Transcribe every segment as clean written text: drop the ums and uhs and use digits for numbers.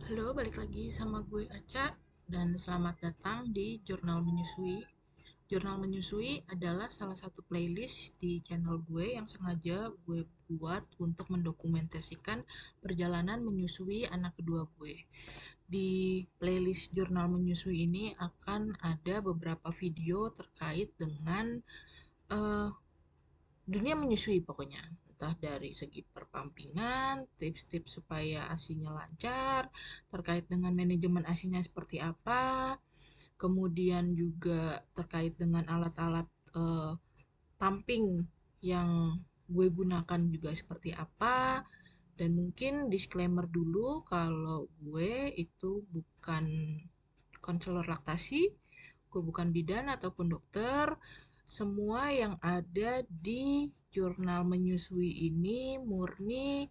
Halo, balik lagi sama gue Aca dan selamat datang di Jurnal Menyusui. Jurnal Menyusui adalah salah satu playlist di channel gue yang sengaja gue buat untuk mendokumentasikan perjalanan menyusui anak kedua gue. Di playlist Jurnal Menyusui ini akan ada beberapa video terkait dengan eh, dunia menyusui pokoknya, entah dari segi perpampingan, tips-tips supaya ASINya lancar, terkait dengan manajemen ASINya seperti apa, kemudian juga terkait dengan alat-alat eh, pumping yang gue gunakan juga seperti apa, dan mungkin disclaimer dulu kalau gue itu bukan konselor laktasi, gue bukan bidan ataupun dokter. Semua yang ada di jurnal menyusui ini murni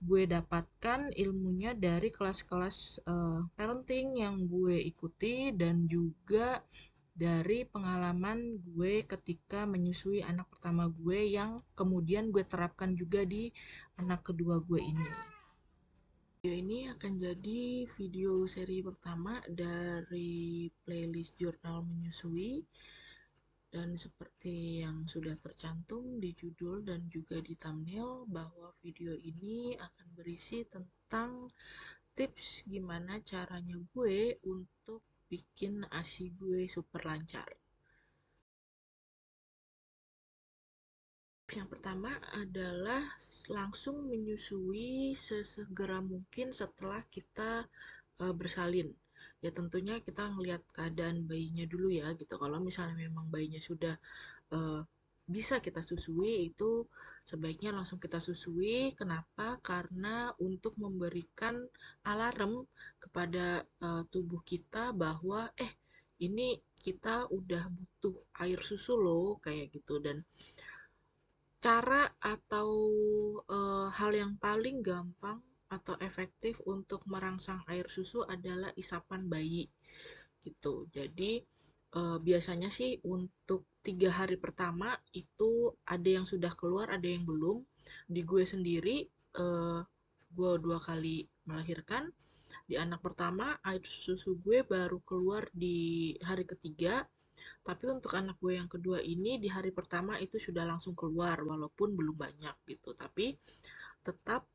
gue dapatkan ilmunya dari kelas-kelas parenting yang gue ikuti dan juga dari pengalaman gue ketika menyusui anak pertama gue yang kemudian gue terapkan juga di anak kedua gue ini. Video ini akan jadi video seri pertama dari playlist Jurnal Menyusui, dan seperti yang sudah tercantum di judul dan juga di thumbnail bahwa video ini akan berisi tentang tips gimana caranya gue untuk bikin ASI gue super lancar. Yang pertama adalah langsung menyusui sesegera mungkin setelah kita bersalin. Ya tentunya kita ngelihat keadaan bayinya dulu ya gitu. Kalau misalnya memang bayinya sudah uh, bisa kita susui, itu sebaiknya langsung kita susui. Kenapa? Karena untuk memberikan alarm kepada tubuh kita bahwa ini kita udah butuh air susu loh kayak gitu. Dan cara atau hal yang paling gampang atau efektif untuk merangsang air susu adalah isapan bayi gitu. Jadi biasanya sih untuk 3 hari pertama itu ada yang sudah keluar, ada yang belum. Di gue sendiri, gue 2 kali melahirkan. Di anak pertama air susu gue baru keluar di hari ketiga, tapi untuk anak gue yang kedua ini di hari pertama itu sudah langsung keluar walaupun belum banyak gitu. Tapi tetap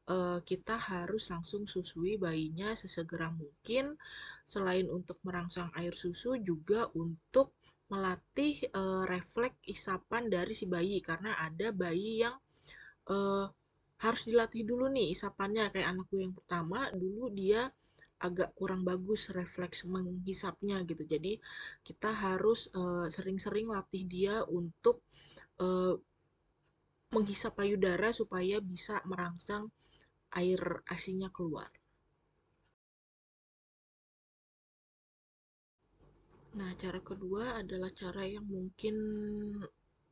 kita harus langsung susui bayinya sesegera mungkin. Selain untuk merangsang air susu juga untuk melatih refleks isapan dari si bayi, karena ada bayi yang eh, harus dilatih dulu nih isapannya. Kayak anak gue yang pertama dulu dia agak kurang bagus refleks menghisapnya gitu. Jadi kita harus sering-sering latih dia untuk eh, menghisap payudara supaya bisa merangsang air ASINya keluar. Nah, cara kedua adalah cara yang mungkin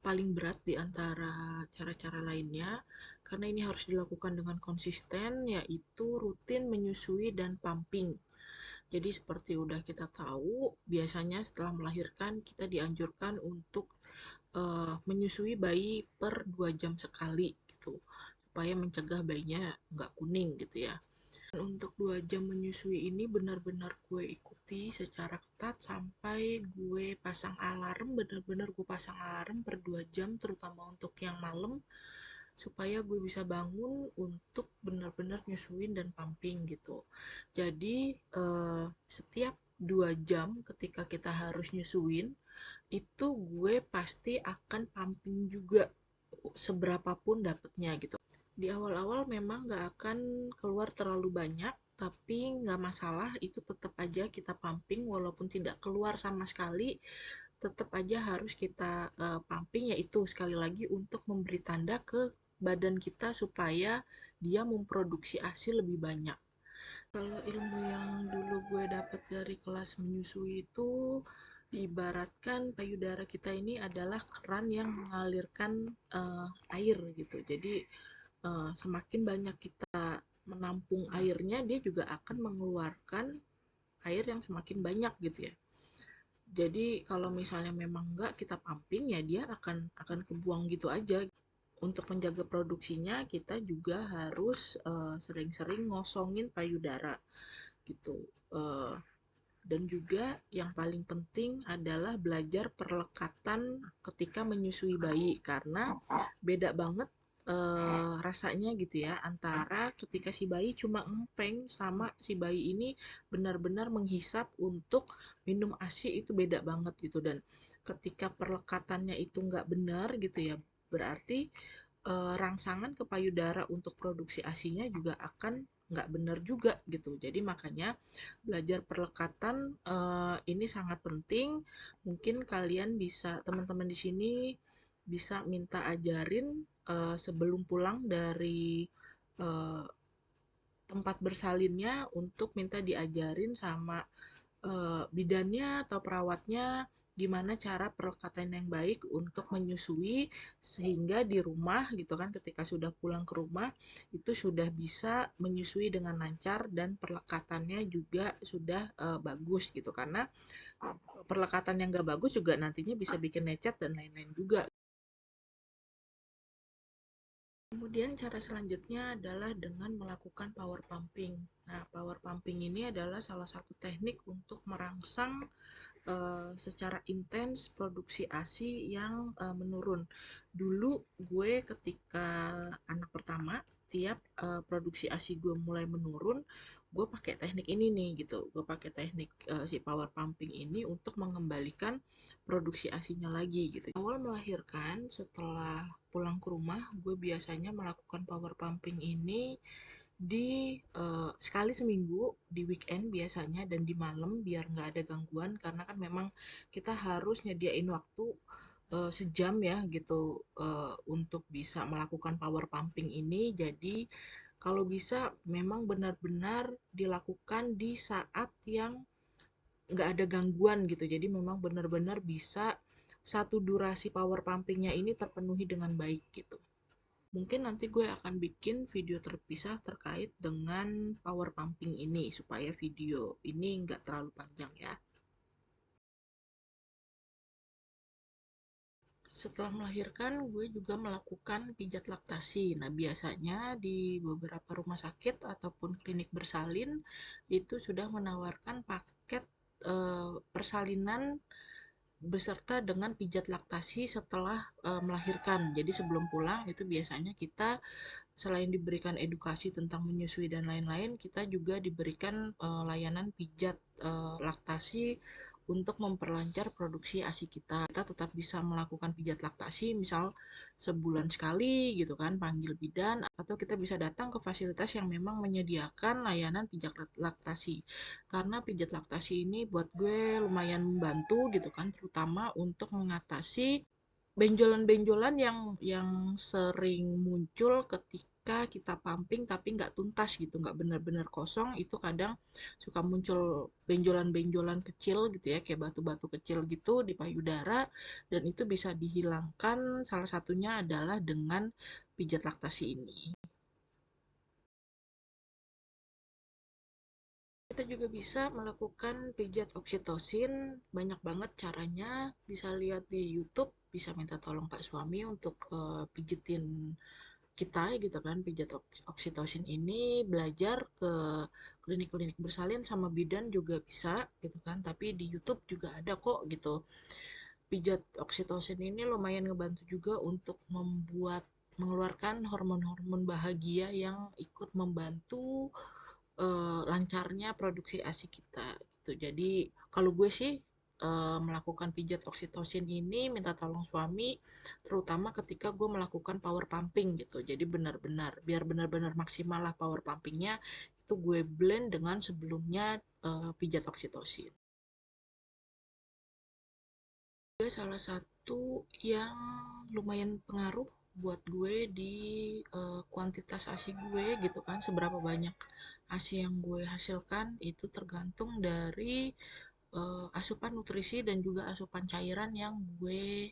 paling berat di antara cara-cara lainnya, karena ini harus dilakukan dengan konsisten, yaitu rutin menyusui dan pumping. Jadi seperti udah kita tahu, biasanya setelah melahirkan kita dianjurkan untuk menyusui bayi per 2 jam sekali gitu, supaya mencegah bayinya nggak kuning gitu ya. Untuk 2 jam menyusui ini benar-benar gue ikuti secara ketat sampai gue pasang alarm, benar-benar gue pasang alarm per 2 jam, terutama untuk yang malam, supaya gue bisa bangun untuk benar-benar nyusuin dan pumping gitu. Jadi setiap 2 jam ketika kita harus nyusuin, itu gue pasti akan pumping juga seberapapun dapetnya gitu. Di awal-awal memang nggak akan keluar terlalu banyak, tapi nggak masalah, itu tetap aja kita pumping walaupun tidak keluar sama sekali, tetap aja harus kita pumping, yaitu sekali lagi untuk memberi tanda ke badan kita supaya dia memproduksi ASI lebih banyak. Kalau ilmu yang dulu gue dapat dari kelas menyusui itu diibaratkan payudara kita ini adalah keran yang mengalirkan air gitu. Jadi semakin banyak kita menampung airnya, dia juga akan mengeluarkan air yang semakin banyak gitu ya. Jadi kalau misalnya memang enggak kita pumping, ya dia akan kebuang gitu aja. Untuk menjaga produksinya kita juga harus sering-sering ngosongin payudara. gitu. Eh, dan juga yang paling penting adalah belajar perlekatan ketika menyusui bayi, karena beda banget rasanya gitu ya antara ketika si bayi cuma ngempeng sama si bayi ini benar-benar menghisap untuk minum ASI, itu beda banget gitu. Dan ketika perlekatannya itu nggak benar gitu ya, berarti rangsangan ke payudara untuk produksi ASI-nya juga akan nggak benar juga gitu. Jadi makanya belajar perlekatan ini sangat penting. Mungkin kalian bisa, teman-teman di sini bisa minta ajarin sebelum pulang dari eh, tempat bersalinnya, untuk minta diajarin sama bidannya atau perawatnya gimana cara perlekatan yang baik untuk menyusui, sehingga di rumah gitu kan, ketika sudah pulang ke rumah itu sudah bisa menyusui dengan lancar dan perlekatannya juga sudah bagus gitu. Karena perlekatan yang gak bagus juga nantinya bisa bikin lecet dan lain-lain juga. Kemudian cara selanjutnya adalah dengan melakukan power pumping. Nah, power pumping ini adalah salah satu teknik untuk merangsang secara intens produksi ASI yang menurun. Dulu gue ketika anak pertama, tiap produksi ASI gue mulai menurun, gue pakai teknik ini nih gitu. Gue pakai teknik si power pumping ini untuk mengembalikan produksi ASINya lagi gitu. Awal melahirkan, setelah pulang ke rumah, gue biasanya melakukan power pumping ini di sekali seminggu, di weekend biasanya, dan di malam biar nggak ada gangguan, karena kan memang kita harus nyediain waktu sejam ya gitu untuk bisa melakukan power pumping ini. Jadi kalau bisa memang benar-benar dilakukan di saat yang nggak ada gangguan gitu. Jadi memang benar-benar bisa satu durasi power pumpingnya ini terpenuhi dengan baik gitu. Mungkin nanti gue akan bikin video terpisah terkait dengan power pumping ini supaya video ini nggak terlalu panjang ya. Setelah melahirkan, gue juga melakukan pijat laktasi. Nah, biasanya di beberapa rumah sakit ataupun klinik bersalin itu sudah menawarkan paket persalinan beserta dengan pijat laktasi setelah melahirkan. Jadi sebelum pulang itu biasanya kita selain diberikan edukasi tentang menyusui dan lain-lain, kita juga diberikan layanan pijat laktasi untuk memperlancar produksi ASI kita. Kita tetap bisa melakukan pijat laktasi misal sebulan sekali gitu kan, panggil bidan, atau kita bisa datang ke fasilitas yang memang menyediakan layanan pijat laktasi. Karena pijat laktasi ini buat gue lumayan membantu gitu kan, terutama untuk mengatasi benjolan-benjolan yang sering muncul ketika kita pumping tapi nggak tuntas gitu, nggak benar-benar kosong. Itu kadang suka muncul benjolan-benjolan kecil gitu ya, kayak batu-batu kecil gitu di payudara, dan itu bisa dihilangkan salah satunya adalah dengan pijat laktasi ini. Kita juga bisa melakukan pijat oksitosin, banyak banget caranya. Bisa lihat di YouTube, bisa minta tolong Pak suami untuk pijitin kita gitu kan, pijat oksitosin ini. Belajar ke klinik-klinik bersalin sama bidan juga bisa gitu kan, tapi di YouTube juga ada kok gitu. Pijat oksitosin ini lumayan ngebantu juga untuk mengeluarkan hormon-hormon bahagia yang ikut membantu lancarnya produksi ASI kita gitu. Jadi kalau gue sih melakukan pijat oksitosin ini minta tolong suami, terutama ketika gue melakukan power pumping gitu. Jadi benar-benar biar benar-benar maksimal lah power pumpingnya, itu gue blend dengan sebelumnya pijat oksitosin. Juga salah satu yang lumayan pengaruh buat gue di kuantitas ASI gue gitu kan, seberapa banyak ASI yang gue hasilkan itu tergantung dari asupan nutrisi dan juga asupan cairan yang gue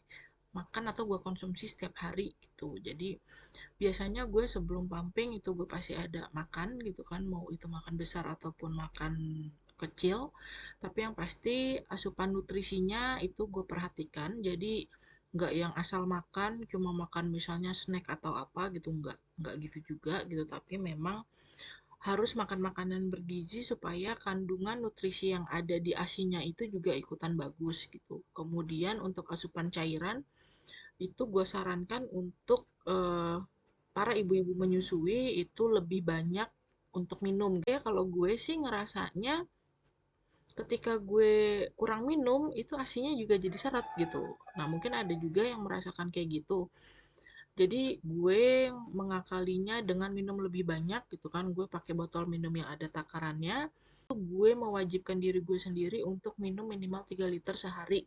makan atau gue konsumsi setiap hari gitu. Jadi biasanya gue sebelum pumping itu gue pasti ada makan gitu kan, mau itu makan besar ataupun makan kecil, tapi yang pasti asupan nutrisinya itu gue perhatikan. Jadi nggak yang asal makan, cuma makan misalnya snack atau apa gitu, nggak gitu juga gitu, tapi memang harus makan makanan bergizi supaya kandungan nutrisi yang ada di ASI-nya itu juga ikutan bagus gitu. Kemudian untuk asupan cairan itu gue sarankan untuk para ibu-ibu menyusui itu lebih banyak untuk minum. Ya kalau gue sih ngerasanya ketika gue kurang minum itu ASI-nya juga jadi seret gitu. Nah mungkin ada juga yang merasakan kayak gitu. Jadi gue mengakalinya dengan minum lebih banyak gitu kan. Gue pakai botol minum yang ada takarannya. Gue mewajibkan diri gue sendiri untuk minum minimal 3 liter sehari.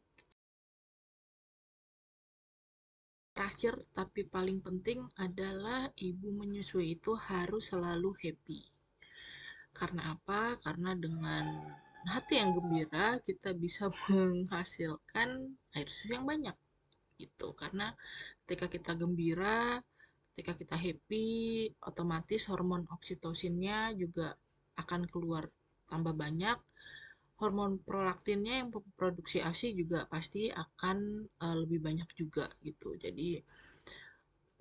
Terakhir tapi paling penting adalah ibu menyusui itu harus selalu happy. Karena apa? Karena dengan hati yang gembira kita bisa menghasilkan air susu yang banyak gitu. Karena ketika kita gembira, ketika kita happy, otomatis hormon oksitosinnya juga akan keluar tambah banyak. Hormon prolaktinnya yang produksi ASI juga pasti akan lebih banyak juga gitu. Jadi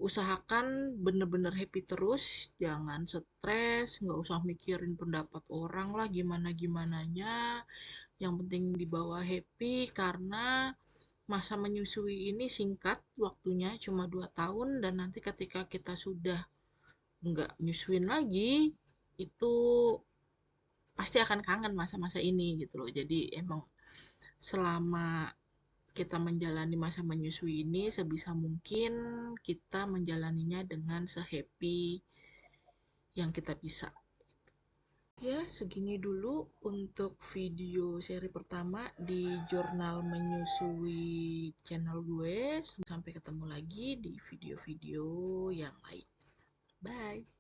usahakan bener-bener happy terus, jangan stres, nggak usah mikirin pendapat orang lah gimana-gimananya. Yang penting dibawa happy karena masa menyusui ini singkat waktunya cuma 2 tahun dan nanti ketika kita sudah nggak nyusuin lagi itu pasti akan kangen masa-masa ini gitu loh. Jadi emang selama kita menjalani masa menyusui ini sebisa mungkin kita menjalaninya dengan sehappy yang kita bisa. Ya, segini dulu untuk video seri pertama di Jurnal Menyusui channel gue. Sampai ketemu lagi di video-video yang lain. Bye.